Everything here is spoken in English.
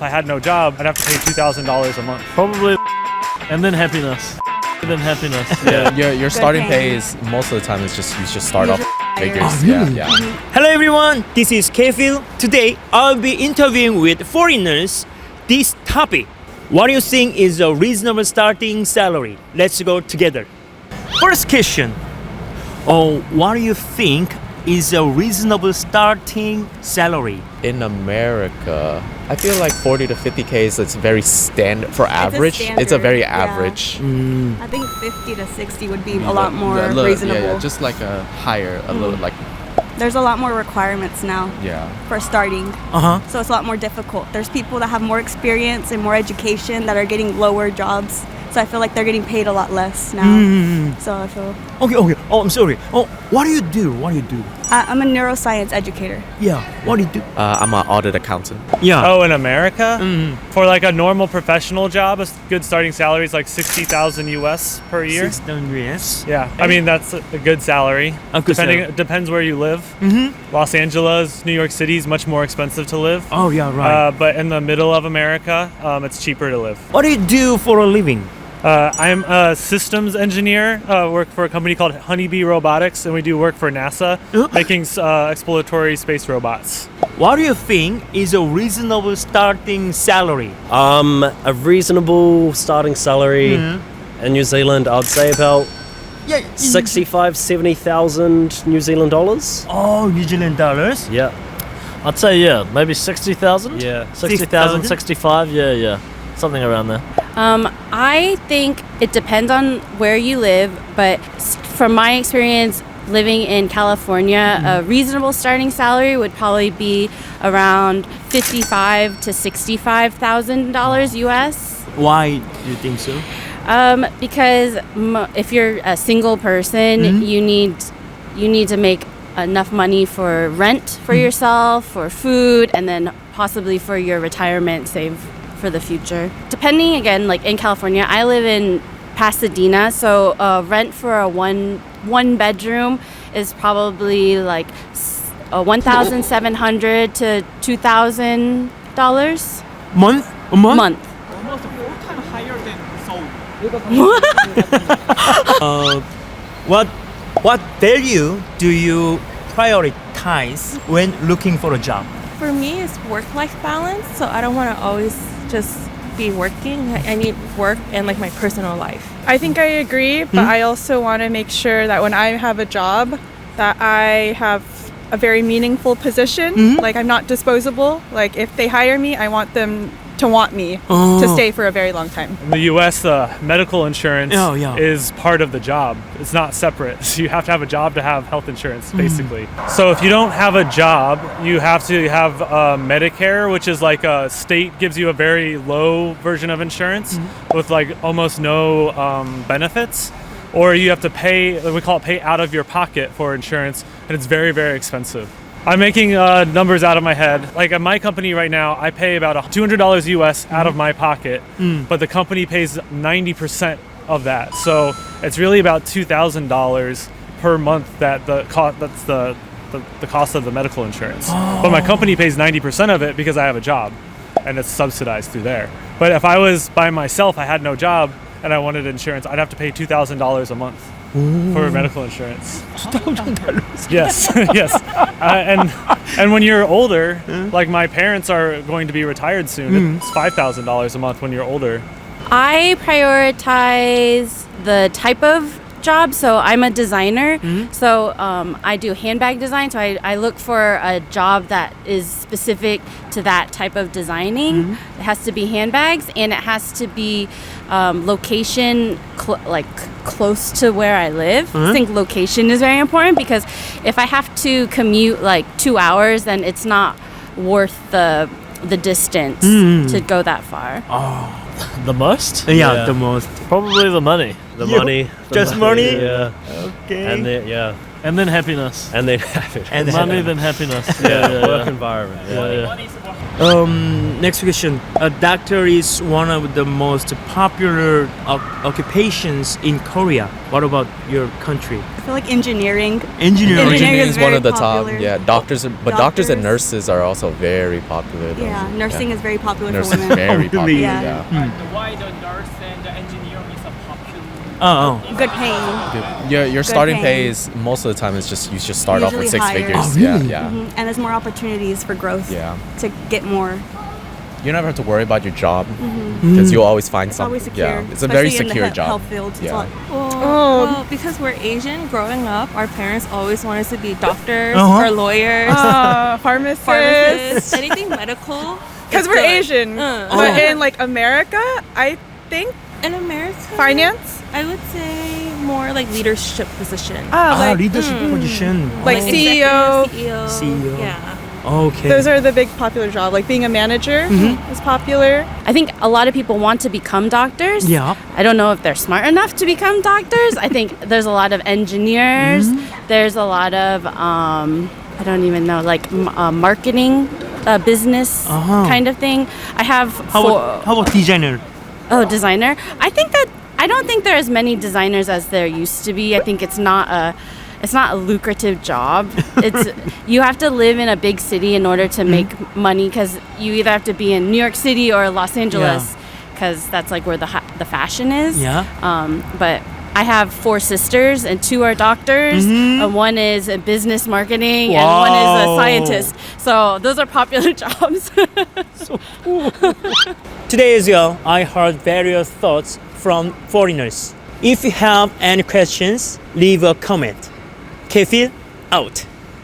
If I had no job, I'd have to pay $2,000 a month. Probably, and then happiness. And then happiness. Yeah. Your starting pay is most of the time is just you just start off figures. Oh, really? Yeah. Hello everyone, this is Kefil. Today I'll be interviewing with foreigners. This topic, what do you think is a reasonable starting salary? Let's go together. First question, what do you think is a reasonable starting salary? In America, I feel like 40 to 50K is it's very standard for average. It's a very average. I think 50 to 60 would be a lot more reasonable. Yeah, just like a higher, a little like There's a lot more requirements now for starting. So it's a lot more difficult. There's people that have more experience and more education that are getting lower jobs. So I feel like they're getting paid a lot less now. So I feel... Okay. Oh, I'm sorry. What do you do? I'm a neuroscience educator. Yeah, what do you do? I'm an audit accountant. Yeah. Oh, in America? For like a normal professional job, a good starting salary is like $60,000 US per year. 6,000 US. Yeah, I mean that's a good salary. Depends where you live. Los Angeles, New York City is much more expensive to live. Oh yeah, right. But in the middle of America, it's cheaper to live. What do you do for a living? I'm a systems engineer. Work for a company called Honeybee Robotics, and we do work for NASA, making exploratory space robots. What do you think is a reasonable starting salary? A reasonable starting salary in New Zealand, I'd say about 65, 70,000 New Zealand dollars. Oh, New Zealand dollars? Yeah. I'd say, maybe 60,000? Yeah. 60,000, 65, yeah. Something around there. I think it depends on where you live, but from my experience living in California, a reasonable starting salary would probably be around $55,000 to $65,000 US. Why do you think so? Because if you're a single person, you need to make enough money for rent for yourself, for food, and then possibly for your retirement save for the future. Depending, again, like in California, I live in Pasadena, so rent for a one bedroom is probably like $1,700 to $2,000 A month? month. Almost 4 times higher than Seoul. What value do you prioritize when looking for a job? For me, it's work-life balance. So I don't want to always just be working. I need work and like my personal life. I think I agree, but I also want to make sure that when I have a job, that I have a very meaningful position. Like I'm not disposable. Like if they hire me, I want them to want me to stay for a very long time. In the U.S., medical insurance is part of the job. It's not separate. So you have to have a job to have health insurance, basically. So if you don't have a job, you have to have Medicare, which is like a state gives you a very low version of insurance with like almost no benefits. Or you have to pay, we call it pay out of your pocket for insurance, and it's very, very expensive. I'm making numbers out of my head. Like at my company right now, I pay about $200 US out of my pocket, but the company pays 90% of that. So it's really about $2,000 per month that's the cost of the medical insurance. But my company pays 90% of it because I have a job, and it's subsidized through there. But if I was by myself, I had no job, and I wanted insurance, I'd have to pay $2,000 a month. For medical insurance. $2,000? Yes, yes. And when you're older, like my parents are going to be retired soon, it's $5,000 a month when you're older. I prioritize the type of job. So I'm a designer. So I do handbag design. So I look for a job that is specific to that type of designing. It has to be handbags, and it has to be location close to where I live. I think location is very important because if I have to commute like 2 hours, then it's not worth the distance to go that far. The most? Yeah, the most. Probably the money. Money? Yeah. Okay. And then happiness. And then happiness. And Money, then happiness. Work environment. Yeah. Next question. A doctor is one of the most popular occupations in Korea. What about your country? I feel like engineering. Engineering is one of the popular. top. Yeah, doctors and nurses are also very popular. Yeah, nursing is very popular Nurses for women. very popular. Yeah. Why the nurse and the engineer is a popular? Good paying. Your starting pay is most of the time is just you just start off with Usually 6 higher. figures. Oh, really? Yeah. And there's more opportunities for growth. Yeah. To get more. You never have to worry about your job because you'll always find It's something. always secure. Yeah, it's a very especially secure in the job. health field. It's a Yeah. lot- Well, because we're Asian, growing up, our parents always wanted us to be doctors Uh-huh. or lawyers, Pharmacists. pharmacists, anything medical. Because is we're good. Asian. Oh. But in like America, I think In America, finance. I would say more like leadership position. Like leadership position. like CEO. executive, CEO. Yeah. Okay. Those are the big popular job. Like being a manager is popular. I think a lot of people want to become doctors. Yeah. I don't know if they're smart enough to become doctors. I think there's a lot of engineers. There's a lot of I don't even know, like marketing, business kind of thing. I have How about designer? designer. I don't think there are as many designers as there used to be. I think it's not a lucrative job. It's you have to live in a big city in order to make money because you either have to be in New York City or Los Angeles because that's like where the fashion is. Yeah. But I have 4 sisters and 2 are doctors. One is in business marketing and one is a scientist. So those are popular jobs. Today as well, I heard various thoughts from foreigners. If you have any questions, leave a comment. Kefil out.